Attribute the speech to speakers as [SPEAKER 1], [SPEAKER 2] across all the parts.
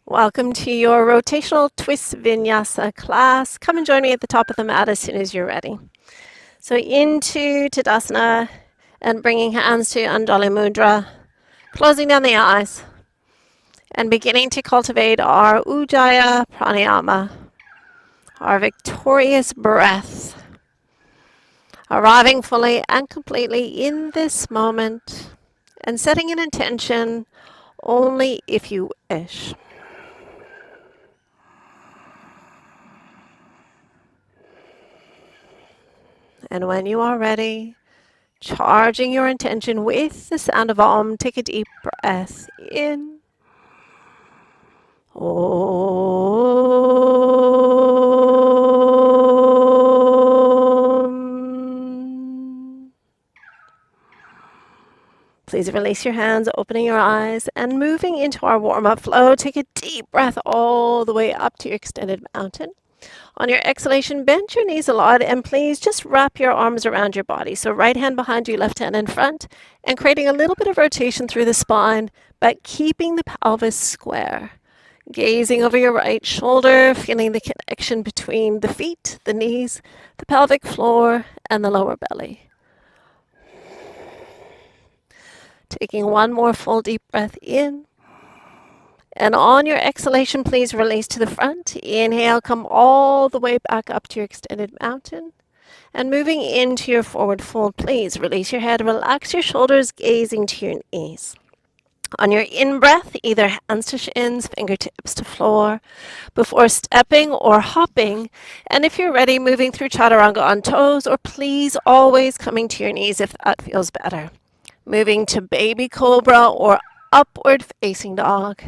[SPEAKER 1] Welcome to your rotational twist vinyasa class. Come and join me at the top of the mat as soon as you're ready. So into Tadasana and bringing hands to Andali Mudra, closing down the eyes and beginning to cultivate our Ujjayi Pranayama, our victorious breath, arriving fully and completely in this moment and setting an intention only if you wish. And when you are ready, charging your intention with the sound of Om, take a deep breath in. Om. Please release your hands, opening your eyes, and moving into our warm-up flow. Take a deep breath all the way up to your extended mountain. On your exhalation, bend your knees a lot, and please just wrap your arms around your body. So right hand behind you, left hand in front, and creating a little bit of rotation through the spine, but keeping the pelvis square. Gazing over your right shoulder, feeling the connection between the feet, the knees, the pelvic floor, and the lower belly. Taking one more full deep breath in. And on your exhalation, please release to the front. Inhale, come all the way back up to your extended mountain. And moving into your forward fold, please release your head, relax your shoulders, gazing to your knees. On your in-breath, either hands to shins, fingertips to floor, before stepping or hopping. And if you're ready, moving through chaturanga on toes, or please always coming to your knees if that feels better. Moving to baby cobra or upward facing dog.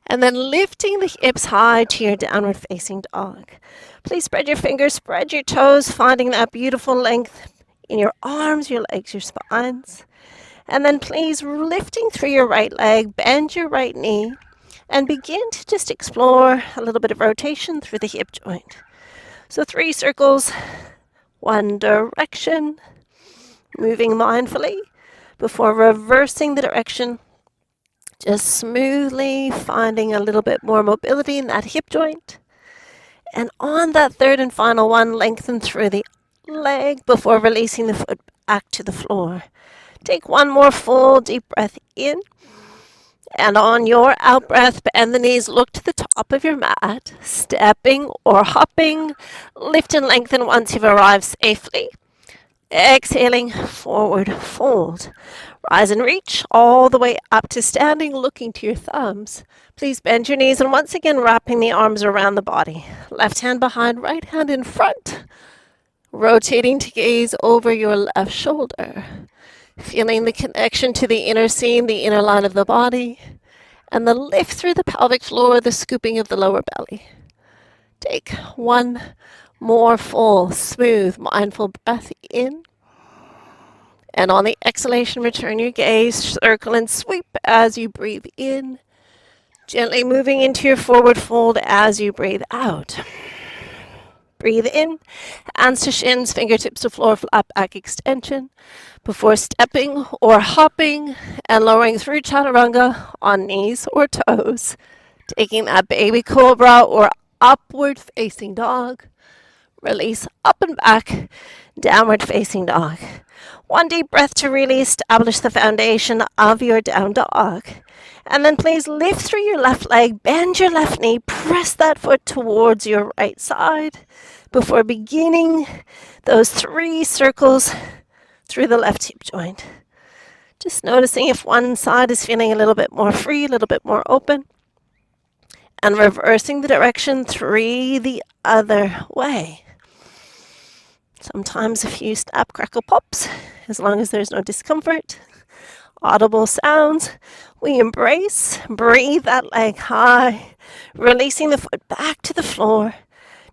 [SPEAKER 1] And then lifting the hips high to your downward facing dog. Please spread your fingers, spread your toes, finding that beautiful length in your arms, your legs, your spines. And then please lifting through your right leg, bend your right knee, and begin to just explore a little bit of rotation through the hip joint. So 3 circles, one direction, moving mindfully before reversing the direction. Just smoothly finding a little bit more mobility in that hip joint. And on that third and final one, lengthen through the leg before releasing the foot back to the floor. Take one more full deep breath in. And on your out breath, bend the knees, look to the top of your mat, stepping or hopping. Lift and lengthen once you've arrived safely. Exhaling, forward fold. Rise and reach all the way up to standing, looking to your thumbs. Please bend your knees and once again wrapping the arms around the body. Left hand behind, right hand in front. Rotating to gaze over your left shoulder. Feeling the connection to the inner seam, the inner line of the body. And the lift through the pelvic floor, the scooping of the lower belly. Take one more full, smooth, mindful breath in. And on the exhalation, return your gaze, circle and sweep as you breathe in. Gently moving into your forward fold as you breathe out. Breathe in, hands to shins, fingertips to floor, flat back extension. Before stepping or hopping and lowering through chaturanga on knees or toes. Taking that baby cobra or upward facing dog. Release up and back, downward facing dog. One deep breath to really establish the foundation of your down dog. And then please lift through your left leg, bend your left knee, press that foot towards your right side before beginning those 3 circles through the left hip joint. Just noticing if one side is feeling a little bit more free, a little bit more open. And reversing the direction 3 the other way. Sometimes a few snap, crackle, pops, as long as there's no discomfort. Audible sounds. We embrace, breathe that leg high, releasing the foot back to the floor.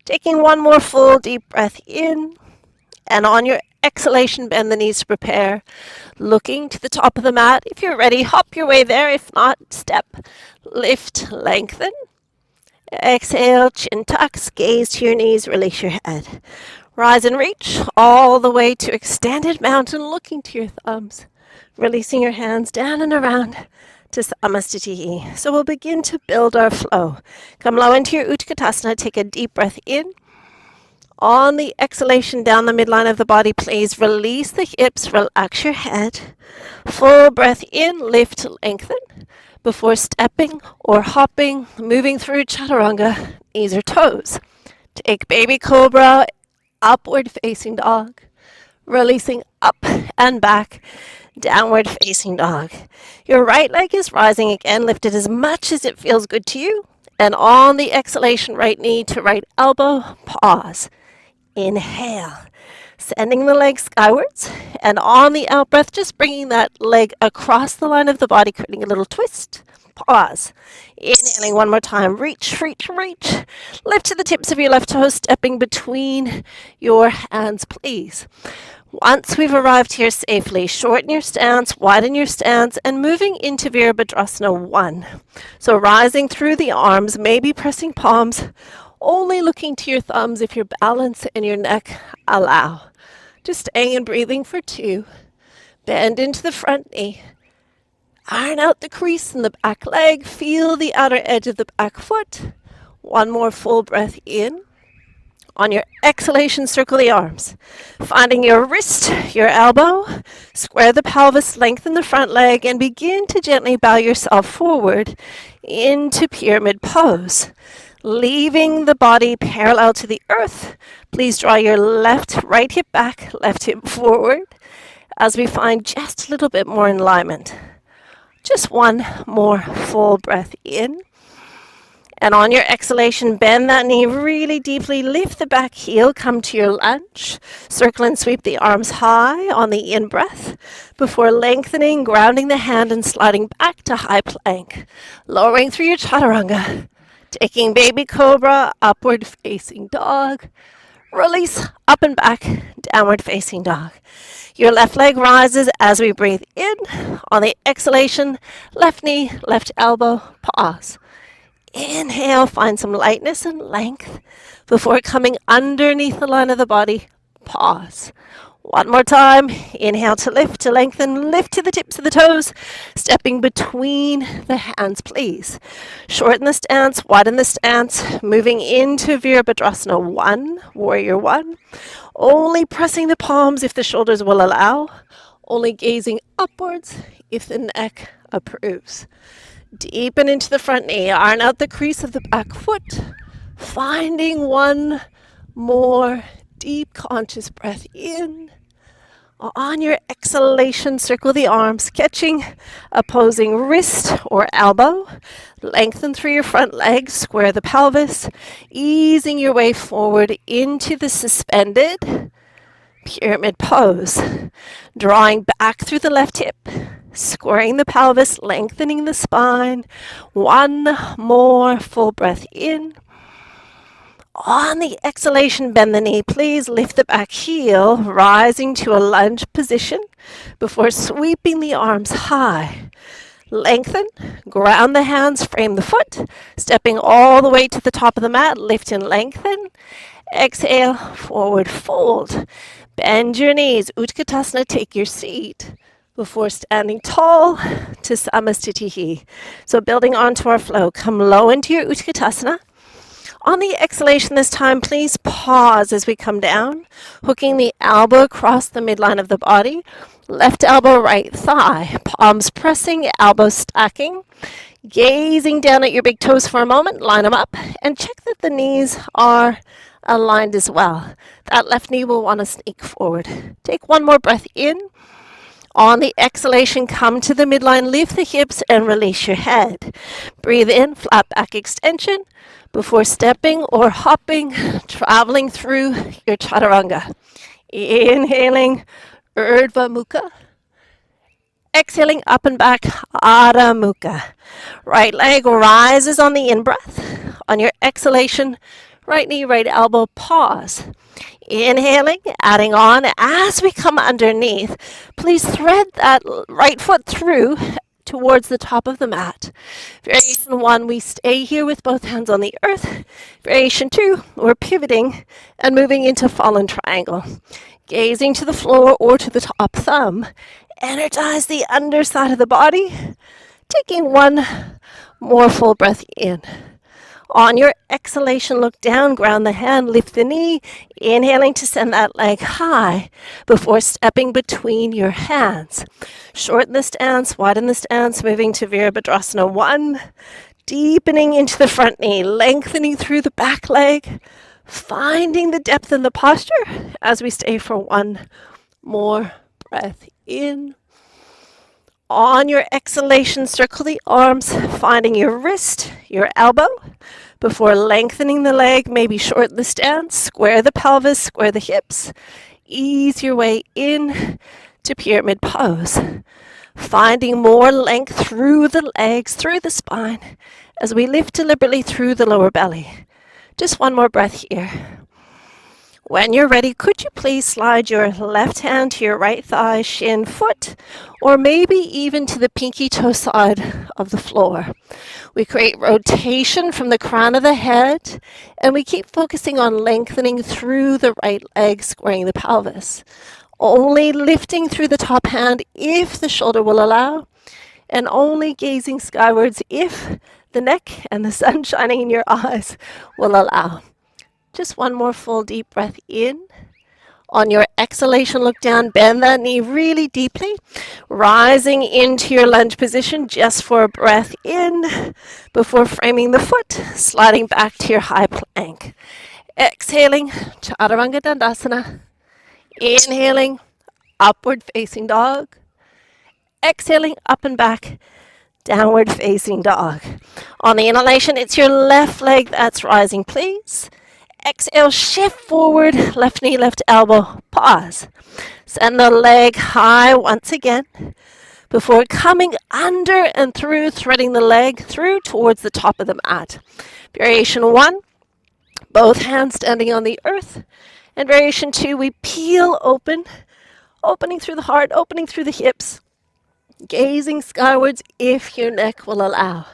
[SPEAKER 1] Taking one more full deep breath in. And on your exhalation, bend the knees to prepare. Looking to the top of the mat. If you're ready, hop your way there. If not, step, lift, lengthen. Exhale, chin tucks, gaze to your knees, release your head. Rise and reach all the way to extended mountain, looking to your thumbs. Releasing your hands down and around. to Samasthiti. So we'll begin to build our flow. Come low into your Utkatasana. Take a deep breath in. On the exhalation down the midline of the body, please release the hips, relax your head. Full breath in, lift, lengthen. Before stepping or hopping, moving through chaturanga, knees or toes. Take baby cobra, upward facing dog. Releasing up and back, downward facing dog. Your right leg is rising again, lifted as much as it feels good to you. And on the exhalation, right knee to right elbow, pause. Inhale, sending the leg skywards. And on the out breath, just bringing that leg across the line of the body, creating a little twist. Pause. Inhaling one more time. Reach, reach, reach. Lift to the tips of your left toes, stepping between your hands, please. Once we've arrived here safely, shorten your stance, widen your stance, and moving into Virabhadrasana 1. So rising through the arms, maybe pressing palms, only looking to your thumbs if your balance and your neck allow. Just staying and breathing for 2. Bend into the front knee. Iron out the crease in the back leg. Feel the outer edge of the back foot. One more full breath in. On your exhalation, circle the arms. Finding your wrist, your elbow. Square the pelvis, lengthen the front leg, and begin to gently bow yourself forward into pyramid pose. Leaving the body parallel to the earth. Please draw your right hip back, left hip forward as we find just a little bit more alignment. Just one more full breath in. And on your exhalation, bend that knee really deeply. Lift the back heel, come to your lunge. Circle and sweep the arms high on the in-breath before lengthening, grounding the hand and sliding back to high plank. Lowering through your chaturanga. Taking baby cobra, upward facing dog. Release, up and back, downward facing dog. Your left leg rises as we breathe in. On the exhalation, left knee, left elbow, pause. Inhale, find some lightness and length before coming underneath the line of the body, pause. One more time, inhale to lift, to lengthen, lift to the tips of the toes, stepping between the hands, please. Shorten the stance, widen the stance, moving into Virabhadrasana 1, Warrior 1. Only pressing the palms if the shoulders will allow, only gazing upwards if the neck approves. Deepen into the front knee, iron out the crease of the back foot, finding one more deep conscious breath in. On your exhalation, circle the arms, catching opposing wrist or elbow. Lengthen through your front leg, square the pelvis, easing your way forward into the suspended pyramid pose. Drawing back through the left hip, squaring the pelvis, lengthening the spine. One more full breath in. On the exhalation, bend the knee, please. Lift the back heel, rising to a lunge position before sweeping the arms high. Lengthen, ground the hands, frame the foot, stepping all the way to the top of the mat. Lift and lengthen. Exhale, forward fold. Bend your knees. Utkatasana, take your seat before standing tall to Samasthiti. So building onto our flow, come low into your Utkatasana. On the exhalation this time, please pause as we come down, hooking the elbow across the midline of the body, left elbow, right thigh, palms pressing, elbows stacking, gazing down at your big toes for a moment, line them up, and check that the knees are aligned as well. That left knee will want to sneak forward. Take one more breath in. On the exhalation, come to the midline, lift the hips and release your head. Breathe in, flat back extension before stepping or hopping, traveling through your chaturanga. Inhaling, Urdhva Mukha. Exhaling up and back, Adho Mukha. Right leg rises on the in-breath. On your exhalation, right knee, right elbow, pause. Inhaling, adding on. As we come underneath, please thread that right foot through towards the top of the mat. Variation 1, we stay here with both hands on the earth. Variation 2, we're pivoting and moving into fallen triangle. Gazing to the floor or to the top thumb. Energize the underside of the body. Taking one more full breath in. On your exhalation, look down, ground the hand, lift the knee, inhaling to send that leg high before stepping between your hands. Shorten the stance, widen the stance, moving to Virabhadrasana 1, deepening into the front knee, lengthening through the back leg, finding the depth in the posture as we stay for one more breath in. On your exhalation, circle the arms, finding your wrist, your elbow, before lengthening the leg, maybe shorten the stance, square the pelvis, square the hips. Ease your way in to pyramid pose. Finding more length through the legs, through the spine, as we lift deliberately through the lower belly. Just one more breath here. When you're ready, could you please slide your left hand to your right thigh, shin, foot, or maybe even to the pinky toe side of the floor. We create rotation from the crown of the head, and we keep focusing on lengthening through the right leg, squaring the pelvis. Only lifting through the top hand if the shoulder will allow, and only gazing skywards if the neck and the sun shining in your eyes will allow. Just one more full deep breath in. On your exhalation, look down, bend that knee really deeply, rising into your lunge position just for a breath in before framing the foot, sliding back to your high plank. Exhaling, Chaturanga Dandasana. Inhaling, upward facing dog. Exhaling, up and back, downward facing dog. On the inhalation, it's your left leg that's rising, please. Exhale, shift forward, left knee, left elbow, pause. Send the leg high once again before coming under and through, threading the leg through towards the top of the mat. Variation 1, both hands standing on the earth. And variation 2, we peel open, opening through the heart, opening through the hips, gazing skywards if your neck will allow.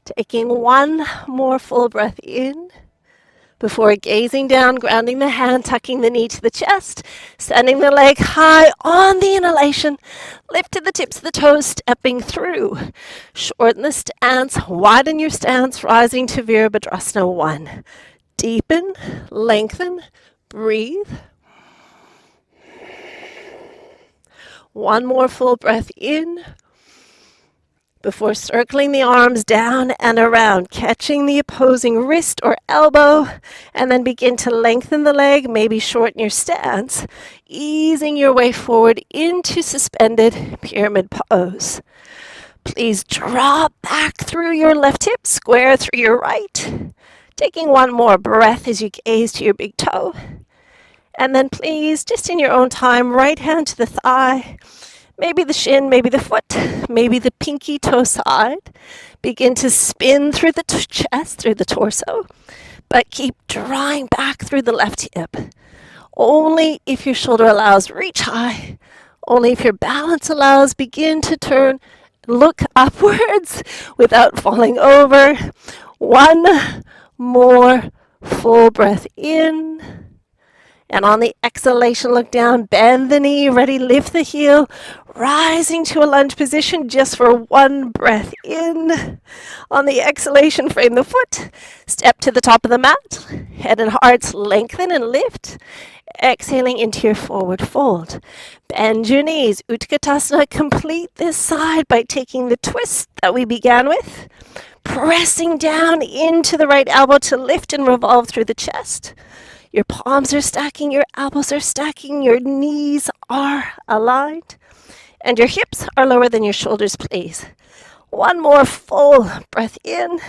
[SPEAKER 1] Taking one more full breath in. Before gazing down, grounding the hand, tucking the knee to the chest, sending the leg high on the inhalation, lifting the tips of the toes, stepping through. Shorten the stance, widen your stance, rising to Virabhadrasana 1. Deepen, lengthen, breathe. One more full breath in. Before circling the arms down and around, catching the opposing wrist or elbow, and then begin to lengthen the leg, maybe shorten your stance, easing your way forward into suspended pyramid pose. Please draw back through your left hip, square through your right. Taking one more breath as you gaze to your big toe. And then please, just in your own time, right hand to the thigh, maybe the shin, maybe the foot, maybe the pinky toe side. Begin to spin through the chest, through the torso, but keep drawing back through the left hip. Only if your shoulder allows, reach high. Only if your balance allows, begin to turn, look upwards without falling over. One more full breath in. And on the exhalation, look down, bend the knee, ready, lift the heel, rising to a lunge position just for one breath in. On the exhalation, frame the foot, step to the top of the mat, head and heart lengthen and lift. Exhaling into your forward fold. Bend your knees, Utkatasana, complete this side by taking the twist that we began with, pressing down into the right elbow to lift and revolve through the chest. Your palms are stacking, your elbows are stacking, your knees are aligned, and your hips are lower than your shoulders, please. One more full breath in.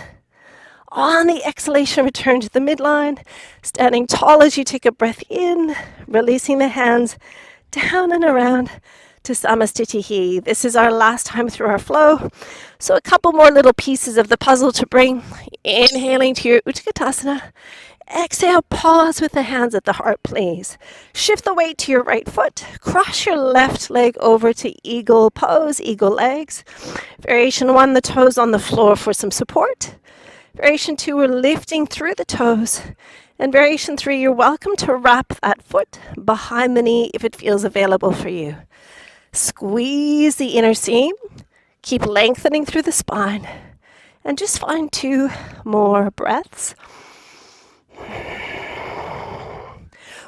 [SPEAKER 1] On the exhalation, return to the midline, standing tall as you take a breath in, releasing the hands down and around to Samastitihi. This is our last time through our flow, so a couple more little pieces of the puzzle to bring. Inhaling to your Utkatasana. Exhale, pause with the hands at the heart, please. Shift the weight to your right foot. Cross your left leg over to eagle pose, eagle legs. Variation 1, the toes on the floor for some support. Variation 2, we're lifting through the toes. And variation 3, you're welcome to wrap that foot behind the knee if it feels available for you. Squeeze the inner seam. Keep lengthening through the spine. And just find 2 more breaths.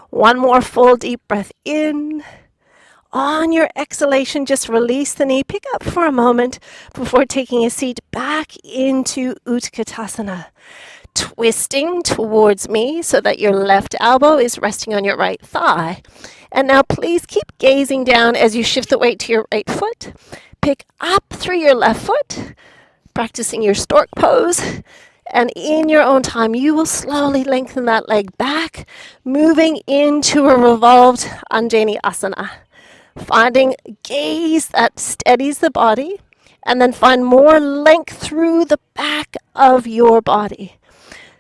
[SPEAKER 1] One more full deep breath in. On your exhalation, just release the knee. Pick up for a moment before taking a seat back into Utkatasana. Twisting towards me so that your left elbow is resting on your right thigh. And now please keep gazing down as you shift the weight to your right foot. Pick up through your left foot, practicing your stork pose. And in your own time, you will slowly lengthen that leg back, moving into a revolved Anjani Asana. Finding gaze that steadies the body, and then find more length through the back of your body.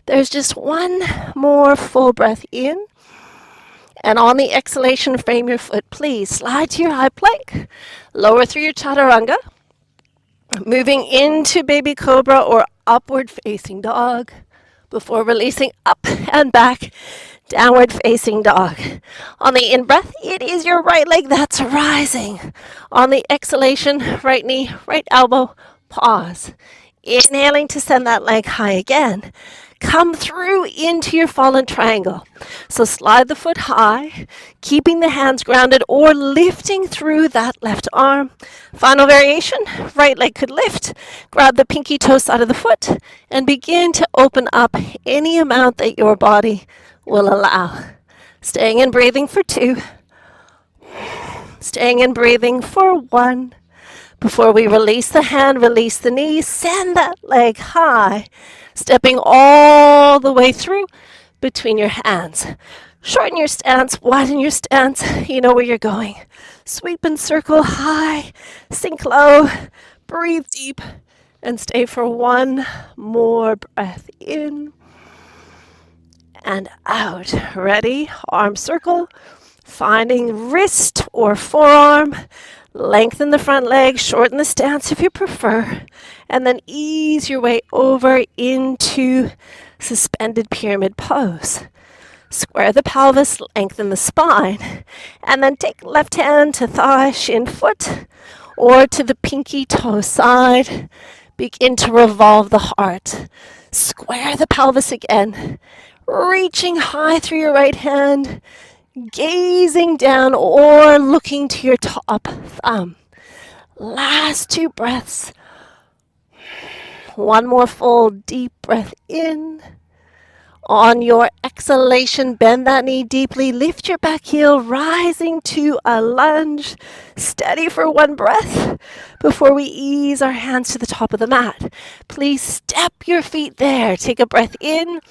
[SPEAKER 1] There's just one more full breath in. And on the exhalation, frame your foot. Please slide to your high plank. Lower through your chaturanga. Moving into baby cobra or upward facing dog before releasing up and back, downward facing dog. On the in-breath, it is your right leg that's rising. On the exhalation, right knee, right elbow, pause. Inhaling to send that leg high again. Come through into your fallen triangle. So slide the foot high, keeping the hands grounded or lifting through that left arm. Final variation, right leg could lift. Grab the pinky toe side of the foot and begin to open up any amount that your body will allow. Staying and breathing for 2. Staying and breathing for 1. Before we release the hand, release the knee, send that leg high, stepping all the way through between your hands. Shorten your stance, widen your stance, you know where you're going. Sweep and circle high, sink low, breathe deep, and stay for 1 more breath in and out. Ready? Arm circle, finding wrist or forearm. Lengthen the front leg, shorten the stance if you prefer, and then ease your way over into suspended pyramid pose. Square the pelvis, lengthen the spine, and then take left hand to thigh, shin, foot, or to the pinky toe side. Begin to revolve the heart. Square the pelvis again, reaching high through your right hand, gazing down or looking to your top thumb. Last 2 breaths. 1 more full deep breath in. On your exhalation, bend that knee deeply. Lift your back heel, rising to a lunge. Steady for 1 breath before we ease our hands to the top of the mat. Please step your feet there. Take a breath in.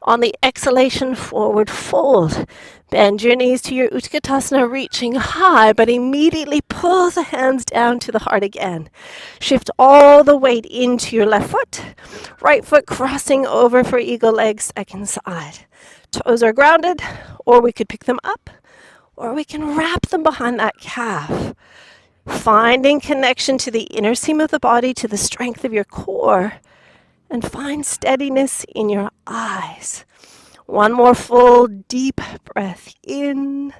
[SPEAKER 1] On the exhalation, forward fold. Bend your knees to your Utkatasana, reaching high, but immediately pull the hands down to the heart again. Shift all the weight into your left foot. Right foot crossing over for eagle leg, second side. Toes are grounded, or we could pick them up, or we can wrap them behind that calf. Finding connection to the inner seam of the body, to the strength of your core, and find steadiness in your eyes. 1 more full deep breath in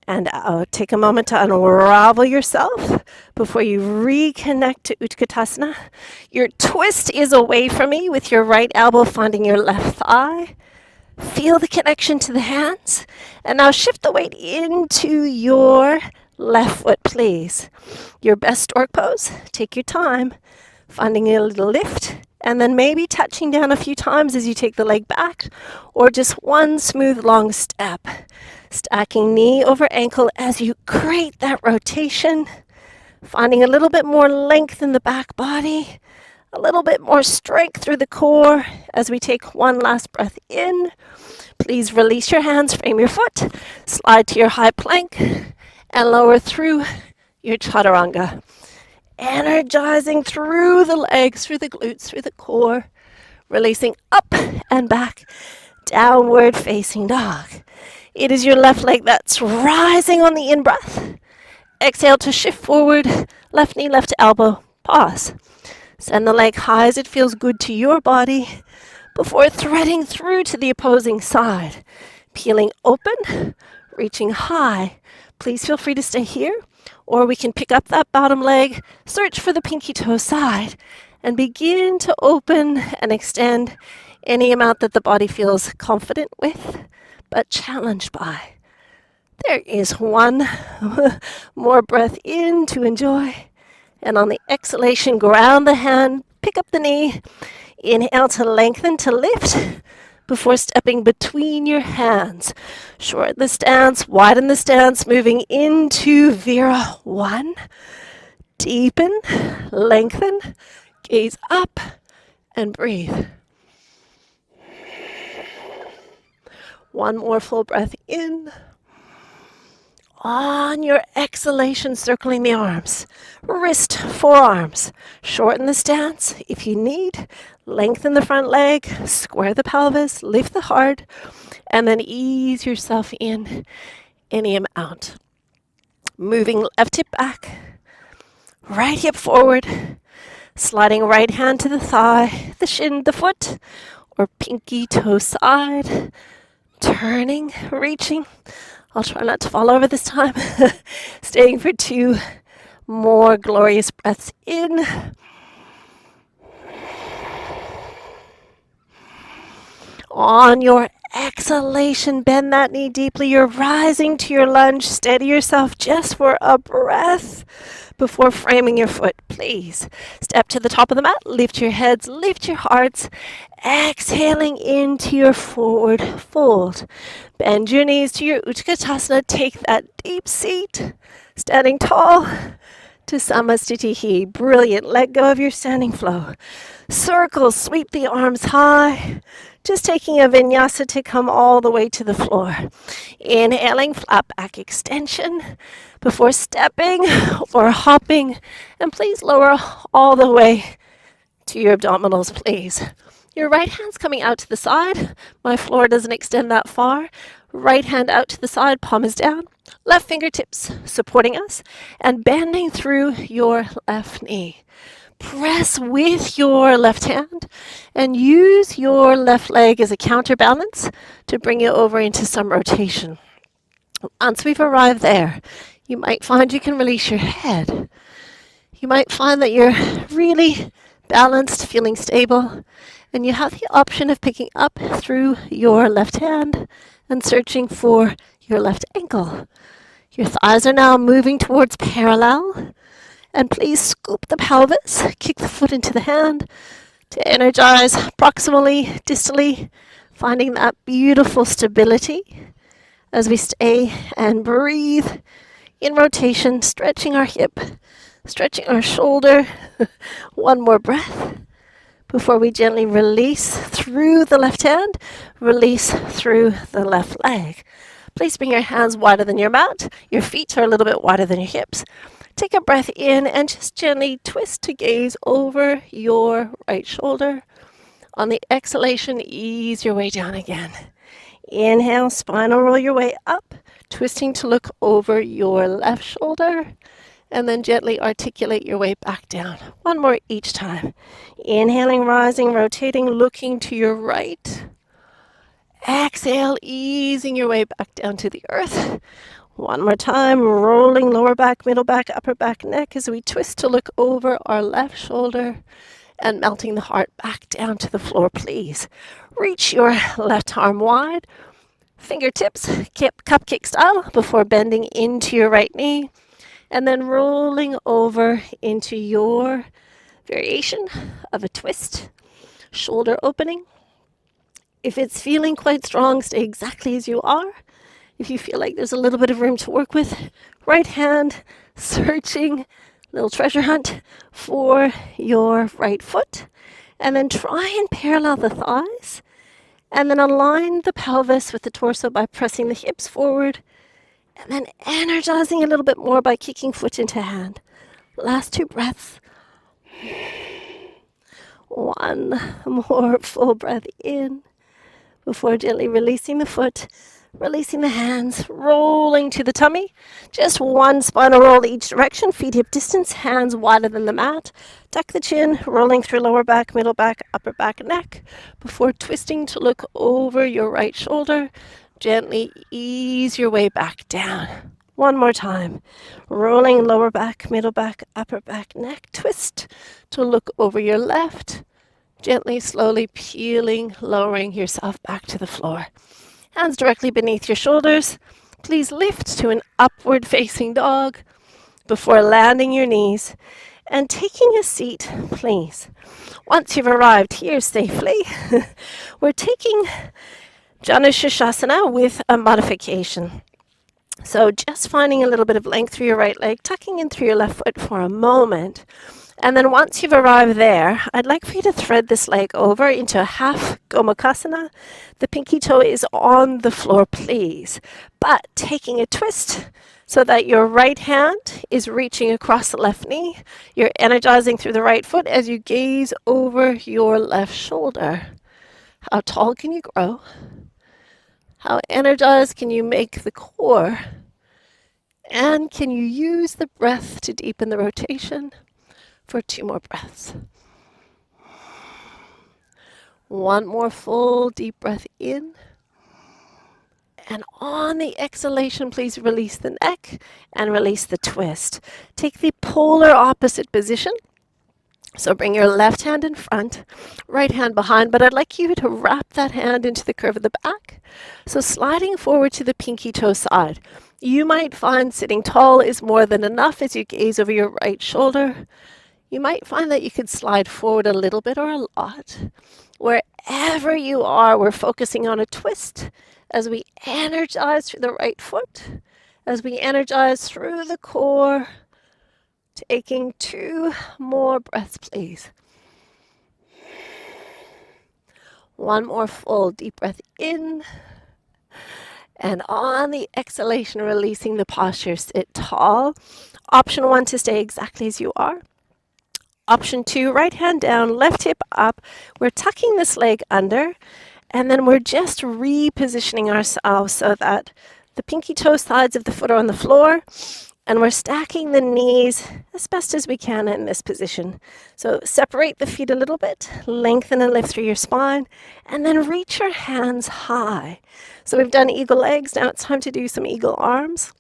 [SPEAKER 1] and out. Take a moment to unravel yourself before you reconnect to Utkatasana. Your twist is away from me with your right elbow finding your left thigh. Feel the connection to the hands. And now shift the weight into your left foot, please. Your best stork pose. Take your time, finding a little lift. And then maybe touching down a few times as you take the leg back, or just 1 smooth long step. Stacking knee over ankle as you create that rotation. Finding a little bit more length in the back body, a little bit more strength through the core as we take 1 last breath in. Please release your hands, frame your foot, slide to your high plank, and lower through your chaturanga. Energizing through the legs, through the glutes, through the core. Releasing up and back, downward facing dog. It is your left leg that's rising on the in-breath. Exhale to shift forward, left knee, left elbow, pause. Send the leg high as it feels good to your body before threading through to the opposing side. Peeling open, reaching high. Please feel free to stay here Or we can pick up that bottom leg, search for the pinky toe side, and begin to open and extend any amount that the body feels confident with, but challenged by. There is one more breath in to enjoy. And on the exhalation, ground the hand, pick up the knee. Inhale to lengthen, to lift, before stepping between your hands. Shorten the stance, widen the stance, moving into Vira. 1. Deepen, lengthen, gaze up, and breathe. One more full breath in. On your exhalation, circling the arms, wrist, forearms. Shorten the stance if you need. Lengthen the front leg, square the pelvis, lift the heart, and then ease yourself in any amount. Moving left hip back, right hip forward, sliding right hand to the thigh, the shin, the foot, or pinky toe side. Turning, reaching. I'll try not to fall over this time. Staying for 2 more glorious breaths in. On your exhalation, bend that knee deeply. You're rising to your lunge. Steady yourself just for a breath before framing your foot, please. Step to the top of the mat. Lift your heads, lift your hearts. Exhaling into your forward fold. Bend your knees to your Utkatasana. Take that deep seat. Standing tall to Samastitihi. Brilliant. Let go of your standing flow. Circle, sweep the arms high. Just taking a vinyasa to come all the way to the floor. Inhaling, flat back extension before stepping or hopping. And please lower all the way to your abdominals, please. Your right hand's coming out to the side. My floor doesn't extend that far. Right hand out to the side, palm is down. Left fingertips supporting us and bending through your left knee. Press with your left hand and use your left leg as a counterbalance to bring you over into some rotation. Once we've arrived there, you might find you can release your head. You might find that you're really balanced, feeling stable, and you have the option of picking up through your left hand and searching for your left ankle. Your thighs are now moving towards parallel. And please scoop the pelvis, kick the foot into the hand to energize proximally, distally, finding that beautiful stability as we stay and breathe in rotation, stretching our hip, stretching our shoulder. One more breath before we gently release through the left hand, release through the left leg. Please bring your hands wider than your mat. Your feet are a little bit wider than your hips. Take a breath in and just gently twist to gaze over your right shoulder. On the exhalation, ease your way down again. Inhale, spinal roll your way up, twisting to look over your left shoulder, and then gently articulate your way back down. One more each time. Inhaling, rising, rotating, looking to your right. Exhale, easing your way back down to the earth. One more time, rolling lower back, middle back, upper back, neck as we twist to look over our left shoulder and melting the heart back down to the floor, please. Reach your left arm wide, fingertips, cupcake style before bending into your right knee and then rolling over into your variation of a twist, shoulder opening. If it's feeling quite strong, stay exactly as you are. If you feel like there's a little bit of room to work with, right hand searching, little treasure hunt for your right foot. And then try and parallel the thighs. And then align the pelvis with the torso by pressing the hips forward. And then energizing a little bit more by kicking foot into hand. Last 2 breaths. One more full breath in before gently releasing the foot. Releasing the hands, rolling to the tummy. Just one spinal roll each direction, feet hip distance, hands wider than the mat. Tuck the chin, rolling through lower back, middle back, upper back, neck. Before twisting to look over your right shoulder, gently ease your way back down. One more time. Rolling lower back, middle back, upper back, neck twist to look over your left. Gently, slowly peeling, lowering yourself back to the floor. Hands directly beneath your shoulders. Please lift to an upward facing dog before landing your knees and taking a seat, please. Once you've arrived here safely, we're taking Janu Shirshasana with a modification. So just finding a little bit of length through your right leg, tucking in through your left foot for a moment. And then once you've arrived there, I'd like for you to thread this leg over into a half Gomukhasana. The pinky toe is on the floor, please. But taking a twist so that your right hand is reaching across the left knee. You're energizing through the right foot as you gaze over your left shoulder. How tall can you grow? How energized can you make the core? And can you use the breath to deepen the rotation? For 2 more breaths. One more full deep breath in. And on the exhalation, please release the neck and release the twist. Take the polar opposite position. So bring your left hand in front, right hand behind, but I'd like you to wrap that hand into the curve of the back. So sliding forward to the pinky toe side. You might find sitting tall is more than enough as you gaze over your right shoulder. You might find that you could slide forward a little bit or a lot. Wherever you are, we're focusing on a twist as we energize through the right foot, as we energize through the core. Taking 2 more breaths, please. One more full deep breath in. And on the exhalation, releasing the posture, sit tall. Option 1 to stay exactly as you are. Option 2, right hand down, left hip up. We're tucking this leg under, and then we're just repositioning ourselves so that the pinky toe sides of the foot are on the floor, and we're stacking the knees as best as we can in this position. So separate the feet a little bit, lengthen and lift through your spine, and then reach your hands high. So we've done eagle legs, now it's time to do some eagle arms.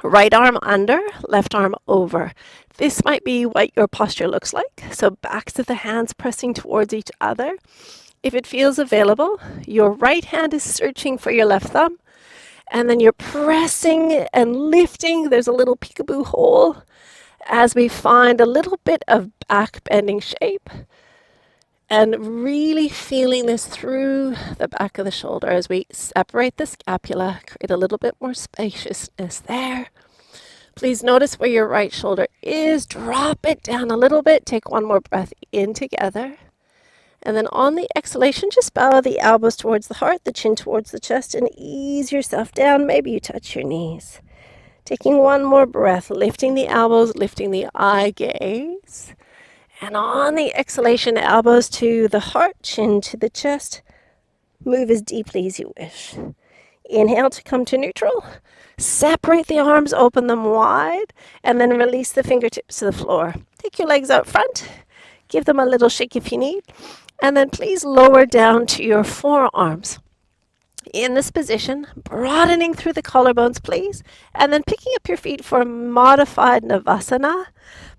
[SPEAKER 1] Right arm under, left arm over. This might be what your posture looks like. So backs of the hands pressing towards each other. If it feels available, your right hand is searching for your left thumb. And then you're pressing and lifting. There's a little peekaboo hole as we find a little bit of back bending shape. And really feeling this through the back of the shoulder as we separate the scapula, create a little bit more spaciousness there. Please notice where your right shoulder is. Drop it down a little bit. Take 1 more breath in together. And then on the exhalation, just bow the elbows towards the heart, the chin towards the chest, and ease yourself down. Maybe you touch your knees. Taking 1 more breath, lifting the elbows, lifting the eye gaze. And on the exhalation, elbows to the heart, chin to the chest. Move as deeply as you wish. Inhale to come to neutral. Separate the arms, open them wide, and then release the fingertips to the floor. Take your legs out front. Give them a little shake if you need. And then please lower down to your forearms. In this position, broadening through the collarbones, please. And then picking up your feet for modified Navasana.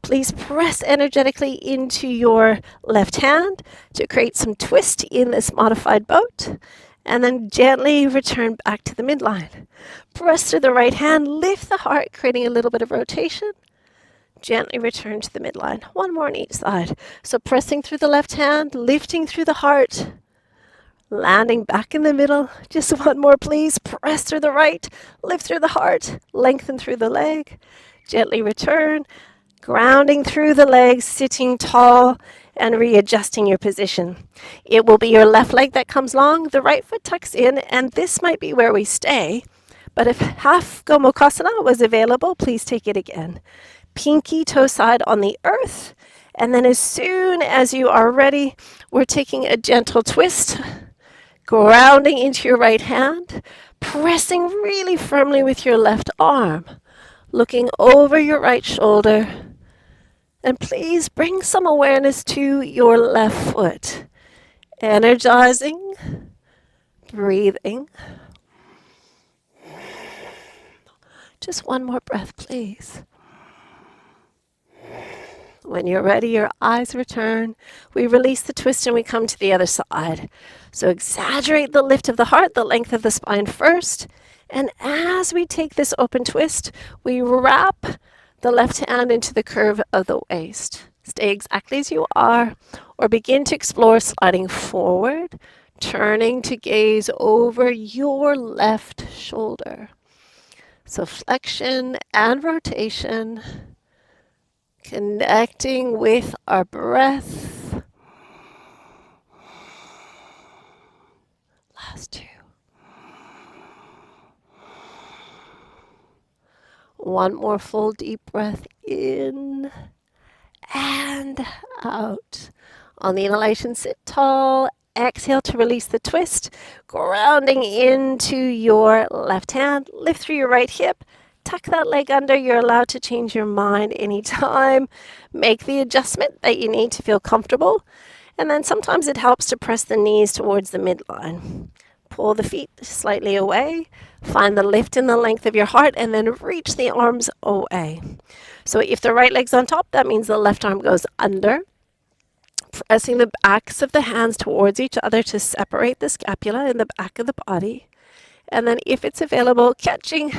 [SPEAKER 1] Please press energetically into your left hand to create some twist in this modified boat. And then gently return back to the midline. Press through the right hand, lift the heart, creating a little bit of rotation. Gently return to the midline. 1 more on each side. So pressing through the left hand, lifting through the heart, landing back in the middle. Just 1 more, please. Press through the right, lift through the heart, lengthen through the leg. Gently return, grounding through the legs, sitting tall, and readjusting your position. It will be your left leg that comes long, the right foot tucks in, and this might be where we stay. But if half Gomukhasana was available, please take it again. Pinky toe side on the earth, and then as soon as you are ready, we're taking a gentle twist, grounding into your right hand, pressing really firmly with your left arm, looking over your right shoulder. And please bring some awareness to your left foot. Energizing, breathing. Just one more breath, please. When you're ready, your eyes return. We release the twist and we come to the other side. So exaggerate the lift of the heart, the length of the spine first. And as we take this open twist, we wrap the left hand into the curve of the waist. Stay exactly as you are, or begin to explore sliding forward, turning to gaze over your left shoulder. So flexion and rotation, connecting with our breath. Last two. One more full deep breath in and out. On the inhalation, sit tall. Exhale to release the twist, grounding into your left hand. Lift through your right hip. Tuck that leg under. You're allowed to change your mind anytime. Make the adjustment that you need to feel comfortable. And then sometimes it helps to press the knees towards the midline. Pull the feet slightly away. Find the lift in the length of your heart and then reach the arms away. So if the right leg's on top, that means the left arm goes under. Pressing the backs of the hands towards each other to separate the scapula in the back of the body. And then if it's available, catching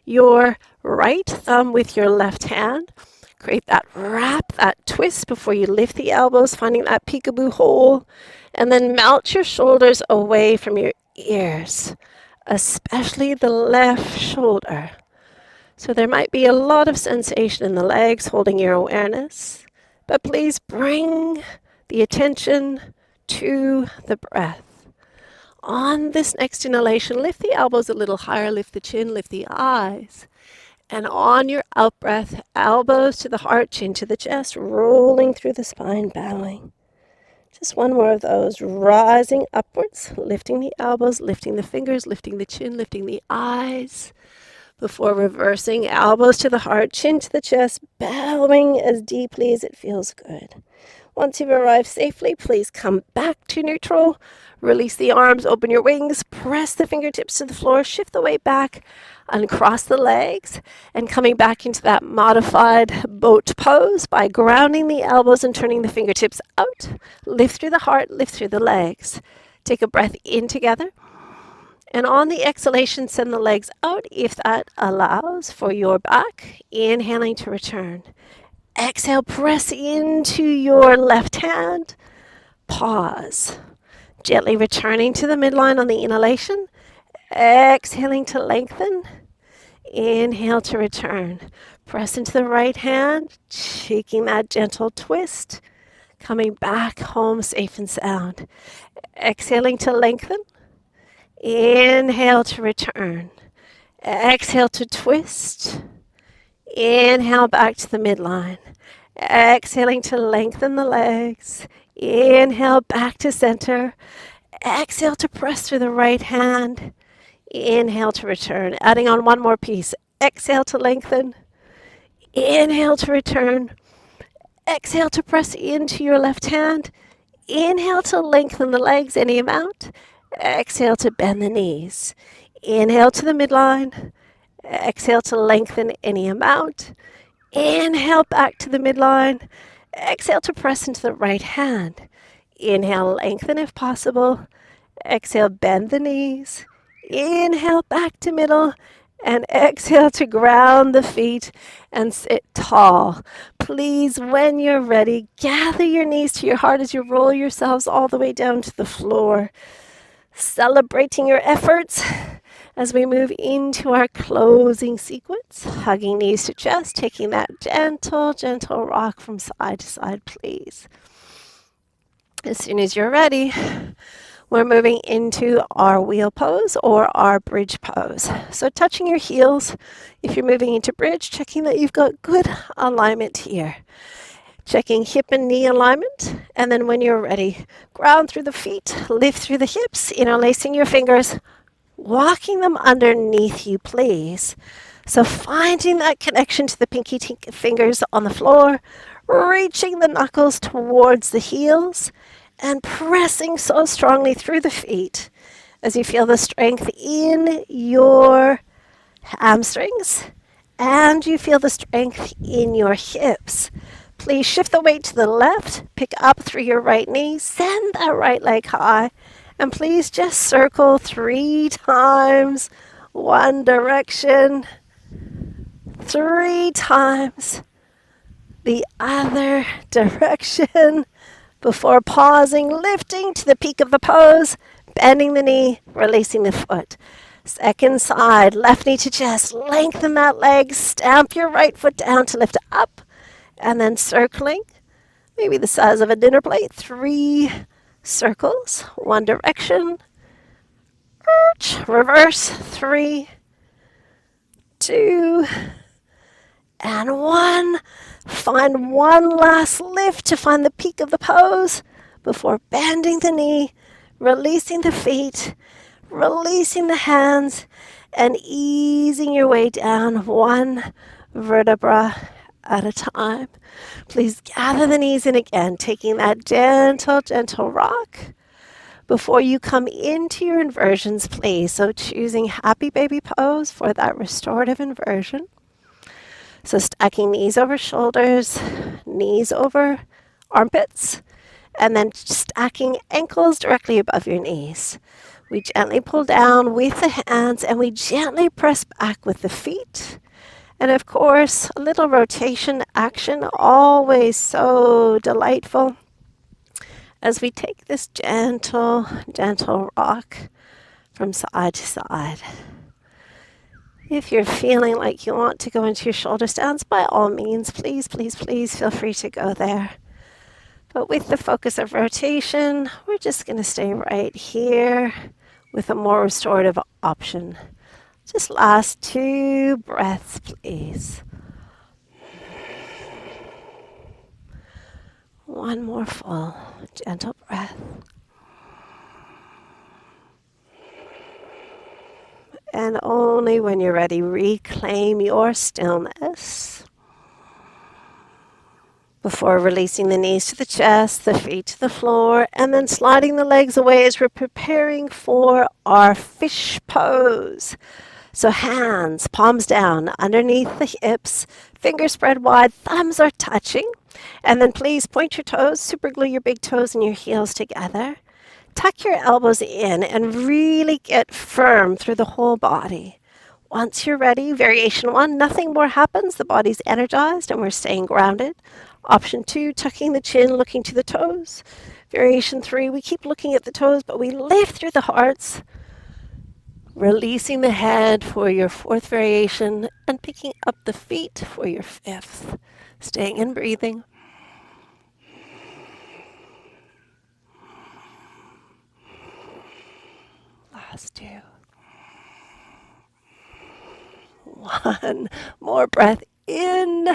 [SPEAKER 1] your right thumb with your left hand. Create that wrap, that twist before you lift the elbows, finding that peekaboo hole. And then melt your shoulders away from your ears, especially the left shoulder. So there might be a lot of sensation in the legs holding your awareness, but please bring the attention to the breath. On this next inhalation, lift the elbows a little higher, lift the chin, lift the eyes. And on your out breath, elbows to the heart, chin to the chest, rolling through the spine, bowing. Just one more of those, rising upwards, lifting the elbows, lifting the fingers, lifting the chin, lifting the eyes. Before reversing, elbows to the heart, chin to the chest, bowing as deeply as it feels good. Once you've arrived safely, please come back to neutral. Release the arms, open your wings, press the fingertips to the floor, shift the weight back, uncross the legs, and coming back into that modified boat pose by grounding the elbows and turning the fingertips out. Lift through the heart, lift through the legs. Take a breath in together. And on the exhalation, send the legs out if that allows for your back. Inhaling to return. Exhale, press into your left hand. Pause. Gently returning to the midline on the inhalation. Exhaling to lengthen. Inhale to return. Press into the right hand, taking that gentle twist. Coming back home safe and sound. Exhaling to lengthen. Inhale to return. Exhale to twist. Inhale back to the midline. Exhaling to lengthen the legs. Inhale back to center. Exhale to press through the right hand. Inhale to return. Adding on one more piece. Exhale to lengthen. Inhale to return. Exhale to press into your left hand. Inhale to lengthen the legs any amount. Exhale to bend the knees. Inhale to the midline. Exhale to lengthen any amount. Inhale back to the midline. Exhale to press into the right hand. Inhale, lengthen if possible. Exhale, bend the knees. Inhale back to middle. And exhale to ground the feet and sit tall. Please, when you're ready, gather your knees to your heart as you roll yourselves all the way down to the floor. Celebrating your efforts as we move into our closing sequence. Hugging knees to chest, taking that gentle, gentle rock from side to side, please. As soon as you're ready, we're moving into our wheel pose or our bridge pose. So touching your heels, if you're moving into bridge, checking that you've got good alignment here. Checking hip and knee alignment, and then when you're ready, ground through the feet, lift through the hips, interlacing your fingers, walking them underneath you, please. So finding that connection to the pinky fingers on the floor, reaching the knuckles towards the heels, and pressing so strongly through the feet as you feel the strength in your hamstrings and you feel the strength in your hips. Please shift the weight to the left, pick up through your right knee, send that right leg high, and please just circle 3 times, one direction, 3 times, the other direction, before pausing, lifting to the peak of the pose, bending the knee, releasing the foot. Second side, left knee to chest, lengthen that leg, stamp your right foot down to lift up, and then circling, maybe the size of a dinner plate, 3 circles, one direction, reverse, 3, 2, and 1. Find one last lift to find the peak of the pose before bending the knee, releasing the feet, releasing the hands, and easing your way down one vertebra at a time. Please gather the knees in again, taking that gentle, gentle rock before you come into your inversions, please. So choosing happy baby pose for that restorative inversion. So stacking knees over shoulders, knees over armpits, and then stacking ankles directly above your knees. We gently pull down with the hands and we gently press back with the feet. And of course, a little rotation action, always so delightful as we take this gentle, gentle rock from side to side. If you're feeling like you want to go into your shoulder stance, by all means, please, please, please feel free to go there. But with the focus of rotation, we're just going to stay right here with a more restorative option. Just last 2 breaths, please. One more full, gentle breath. And only when you're ready, reclaim your stillness. Before releasing the knees to the chest, the feet to the floor, and then sliding the legs away as we're preparing for our fish pose. So hands, palms down, underneath the hips, fingers spread wide, thumbs are touching. And then please point your toes, super glue your big toes and your heels together. Tuck your elbows in and really get firm through the whole body. Once you're ready, variation 1, nothing more happens. The body's energized and we're staying grounded. Option 2, tucking the chin, looking to the toes. Variation 3, we keep looking at the toes, but we lift through the hearts. Releasing the head for your 4th variation and picking up the feet for your 5th. Staying and breathing. Last 2. 1 more breath in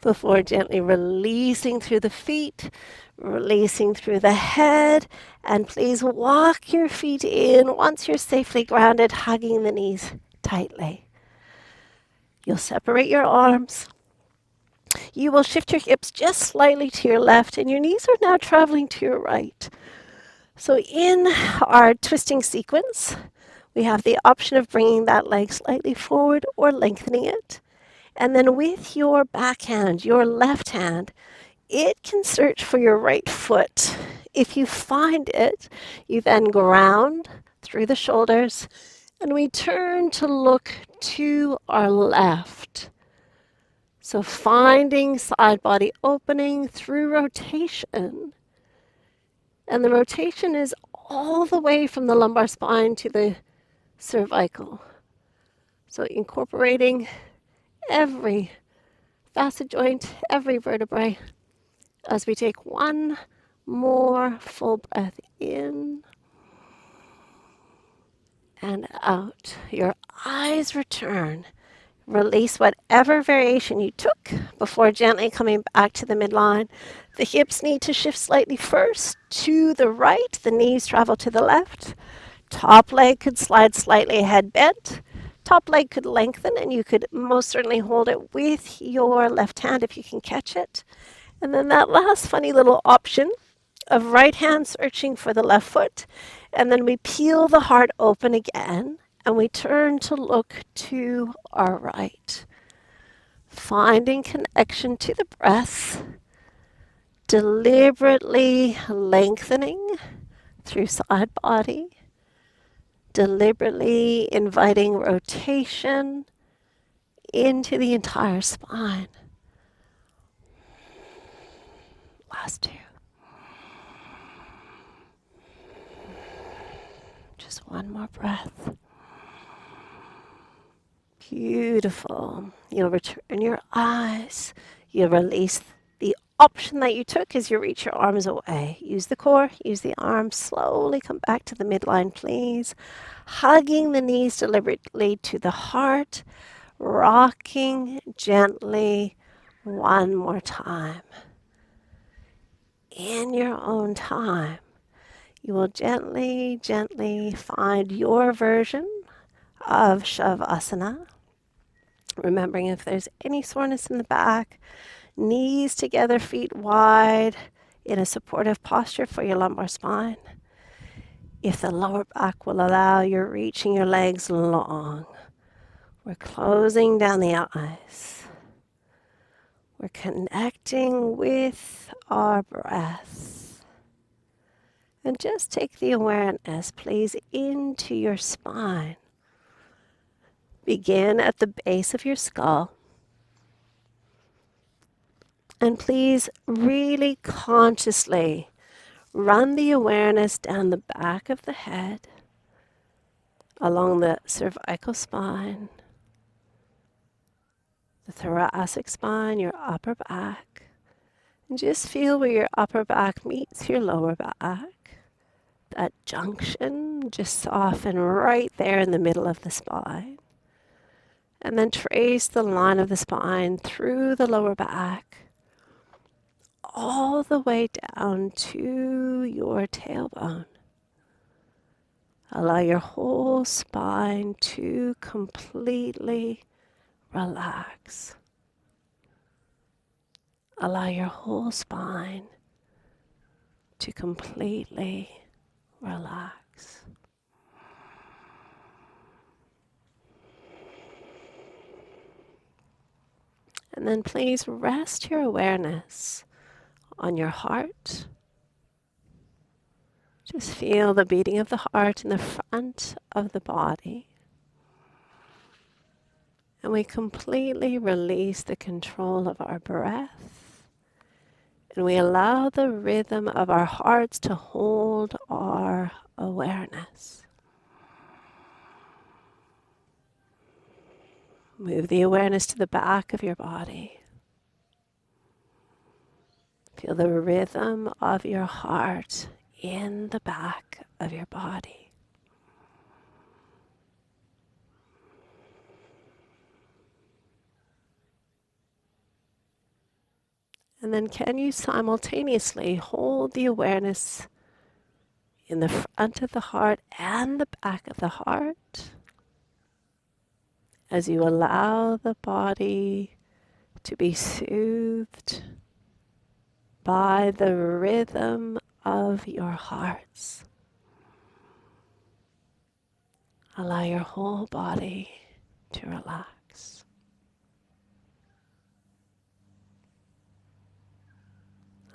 [SPEAKER 1] before gently releasing through the feet, releasing through the head, and please walk your feet in once you're safely grounded, hugging the knees tightly. You'll separate your arms. You will shift your hips just slightly to your left, and your knees are now traveling to your right. So in our twisting sequence, we have the option of bringing that leg slightly forward or lengthening it. And then with your backhand, your left hand, it can search for your right foot. If you find it, you then ground through the shoulders, and we turn to look to our left. So finding side body opening through rotation. And the rotation is all the way from the lumbar spine to the cervical. So incorporating every facet joint, every vertebrae, as we take one more full breath in and out. Your eyes return. Release whatever variation you took before gently coming back to the midline. The hips need to shift slightly first to the right. The knees travel to the left. Top leg could slide slightly ahead bent. Top leg could lengthen, and you could most certainly hold it with your left hand if you can catch it. And then that last funny little option of right hand searching for the left foot. And then we peel the heart open again, and we turn to look to our right. Finding connection to the breath, deliberately lengthening through side body, deliberately inviting rotation into the entire spine. Last two. Just one more breath. Beautiful. You'll return your eyes. You'll release the option that you took as you reach your arms away. Use the core, use the arms. Slowly come back to the midline, please. Hugging the knees deliberately to the heart. Rocking gently one more time. In your own time, you will gently, gently find your version of Shavasana. Remembering if there's any soreness in the back, knees together, feet wide, in a supportive posture for your lumbar spine. If the lower back will allow, you're reaching your legs long. We're closing down the eyes. We're connecting with our breath. And just take the awareness, please, into your spine. Begin at the base of your skull. And please really consciously run the awareness down the back of the head, along the cervical spine, the thoracic spine, your upper back. And just feel where your upper back meets your lower back. That junction, just soften right there in the middle of the spine. And then trace the line of the spine through the lower back, all the way down to your tailbone. Allow your whole spine to completely relax. Allow your whole spine to completely relax. And then please rest your awareness on your heart. Just feel the beating of the heart in the front of the body. And we completely release the control of our breath. And we allow the rhythm of our hearts to hold our awareness. Move the awareness to the back of your body. Feel the rhythm of your heart in the back of your body. And then can you simultaneously hold the awareness in the front of the heart and the back of the heart as you allow the body to be soothed by the rhythm of your hearts. Allow your whole body to relax.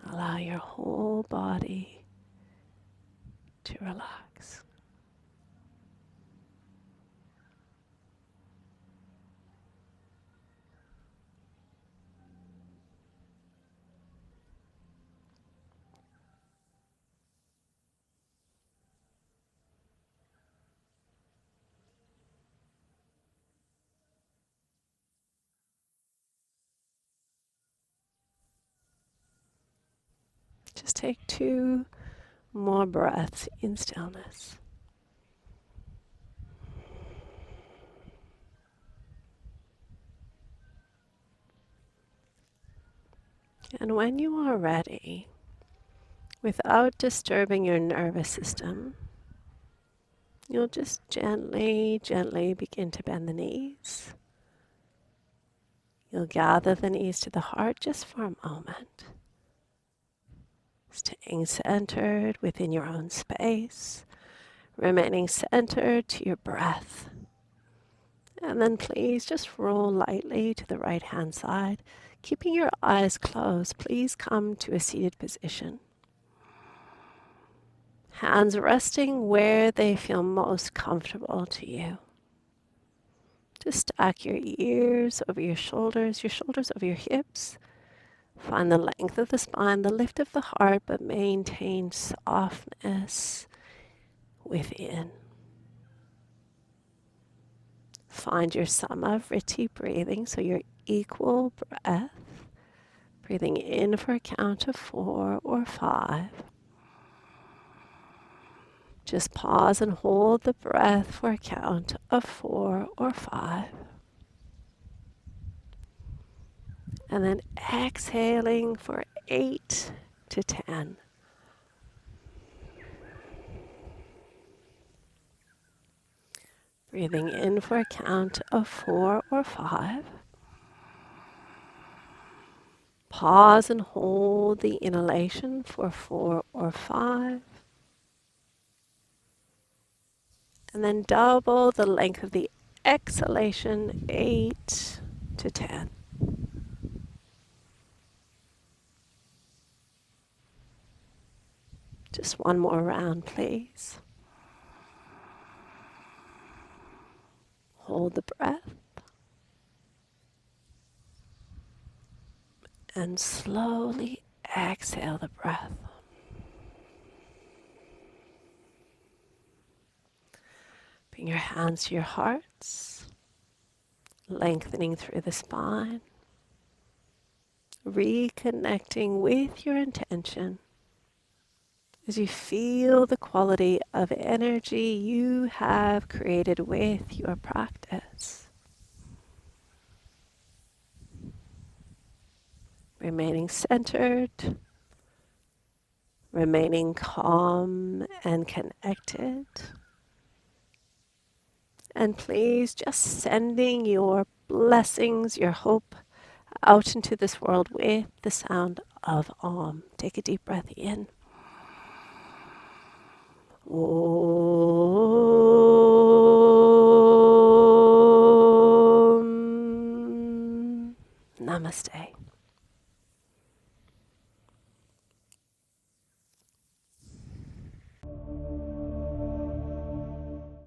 [SPEAKER 1] Allow your whole body to relax. Just take 2 more breaths in stillness. And when you are ready, without disturbing your nervous system, you'll just gently, gently begin to bend the knees. You'll gather the knees to the heart just for a moment. Staying centered within your own space, remaining centered to your breath. And then please just roll lightly to the right hand side. Keeping your eyes closed, please come to a seated position. Hands resting where they feel most comfortable to you. Just stack your ears over your shoulders over your hips. Find the length of the spine, the lift of the heart, but maintain softness within. Find your samavriti breathing, so your equal breath. Breathing in for a count of 4 or 5. Just pause and hold the breath for a count of 4 or 5. And then exhaling for 8 to 10. Breathing in for a count of 4 or 5. Pause and hold the inhalation for 4 or 5. And then double the length of the exhalation, 8 to 10. Just one more round, please. Hold the breath. And slowly exhale the breath. Bring your hands to your hearts, lengthening through the spine, reconnecting with your intention as you feel the quality of energy you have created with your practice. Remaining centered, remaining calm and connected. And please just sending your blessings, your hope out into this world with the sound of Om. Take a deep breath in. Om. Namaste.